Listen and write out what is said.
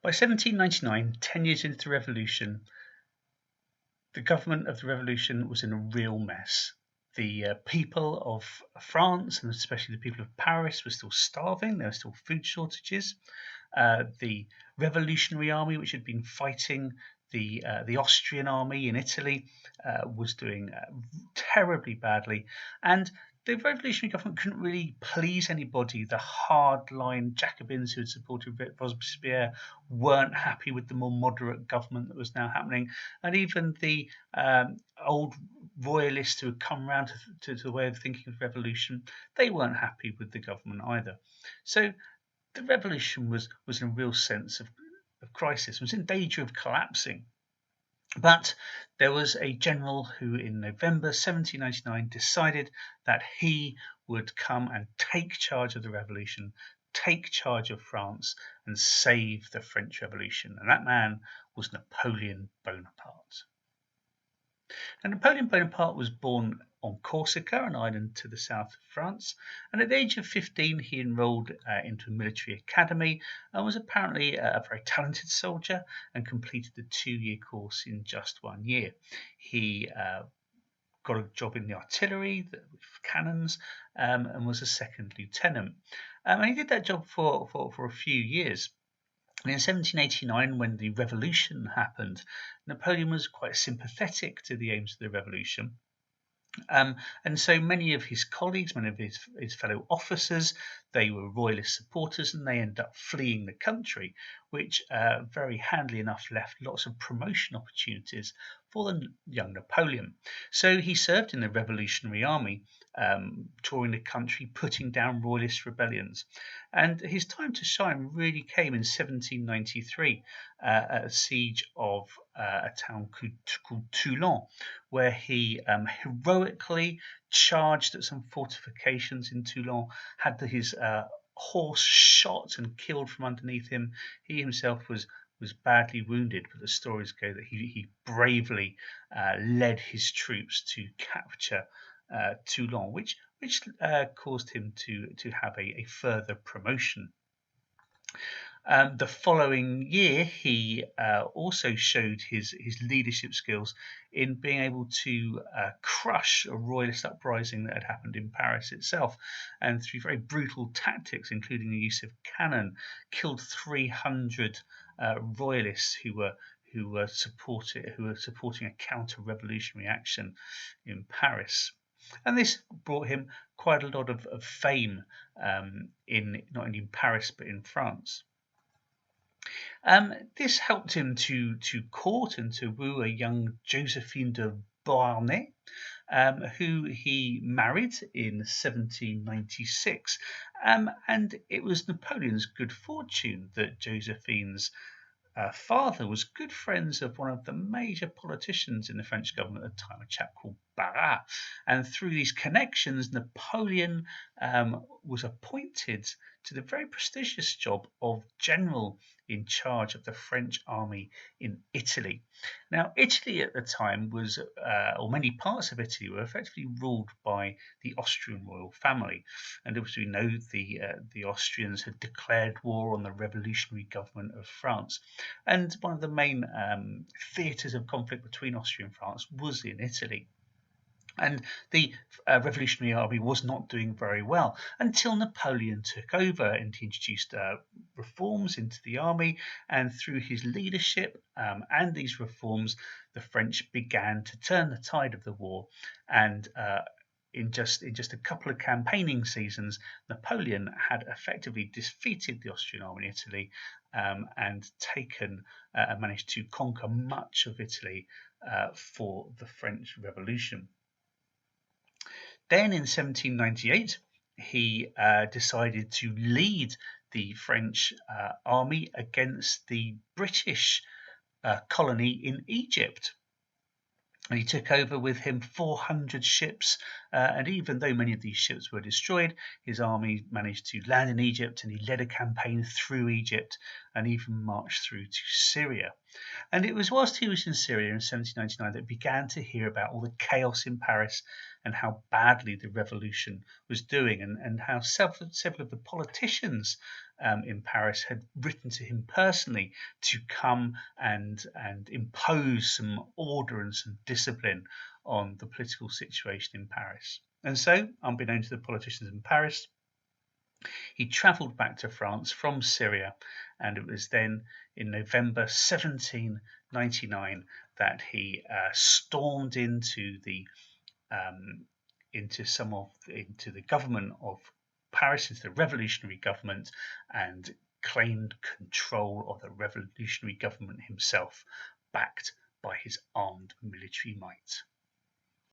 By 1799, 10 years into the revolution, the government of the revolution was in a real mess. The people of France, and especially the people of Paris, were still starving. There were still food shortages. The revolutionary army, which had been fighting the Austrian army in Italy, was doing terribly badly, and the revolutionary government couldn't really please anybody. The hardline Jacobins who had supported Robespierre weren't happy with the more moderate government that was now happening, and even the old royalists who had come round to the way of thinking of revolution, they weren't happy with the government either. So the revolution was in a real sense of crisis, was in danger of collapsing. But there was a general who, in November 1799, decided that he would come and take charge of the revolution, take charge of France, and save the French Revolution. And that man was Napoleon Bonaparte. And Napoleon Bonaparte was born on Corsica, an island to the south of France, and at the age of 15 he enrolled into a military academy and was apparently a very talented soldier and completed the 2-year course in just 1 year. He got a job in the artillery with cannons and was a second lieutenant. And he did that job for a few years. And in 1789, when the revolution happened, Napoleon was quite sympathetic to the aims of the revolution. And so many of his colleagues, many of his fellow officers, they were royalist supporters, and they ended up fleeing the country, which very handily enough left lots of promotion opportunities for the young Napoleon. So he served in the Revolutionary Army, touring the country, putting down royalist rebellions. And his time to shine really came in 1793 at a siege of a town called Toulon, where he heroically charged at some fortifications in Toulon, had his horse shot and killed from underneath him. He himself was badly wounded, but the stories go that he bravely led his troops to capture Toulon, which caused him to have a further promotion. The following year, he also showed his leadership skills in being able to crush a royalist uprising that had happened in Paris itself, and through very brutal tactics, including the use of cannon, killed 300 royalists who were supporting a counter-revolutionary action in Paris. And this brought him quite a lot of fame in not only in Paris but in France. This helped him to court and to woo a young Josephine de Beauharnais, who he married in 1796. And it was Napoleon's good fortune that Josephine's father was good friends of one of the major politicians in the French government at the time, a chap called Barras. And through these connections, Napoleon was appointed to the very prestigious job of general in charge of the French army in Italy. Now, Italy at the time was, or many parts of Italy were effectively ruled by the Austrian royal family. And as we know, the Austrians had declared war on the revolutionary government of France. And one of the main theatres of conflict between Austria and France was in Italy. And the revolutionary army was not doing very well until Napoleon took over, and he introduced reforms into the army. And through his leadership and these reforms, the French began to turn the tide of the war. And in just a couple of campaigning seasons, Napoleon had effectively defeated the Austrian army in Italy and managed to conquer much of Italy for the French Revolution. Then in 1798, he decided to lead the French army against the British colony in Egypt. And he took over with him 400 ships, and even though many of these ships were destroyed, his army managed to land in Egypt, and he led a campaign through Egypt and even marched through to Syria. And it was whilst he was in Syria in 1799 that he began to hear about all the chaos in Paris and how badly the revolution was doing, and how several of the politicians in Paris had written to him personally to come and impose some order and some discipline on the political situation in Paris. And so, unbeknownst to the politicians in Paris, he travelled back to France from Syria, and it was then in November 1799 that he stormed into the government of Paris, into the revolutionary government, and claimed control of the revolutionary government himself, backed by his armed military might.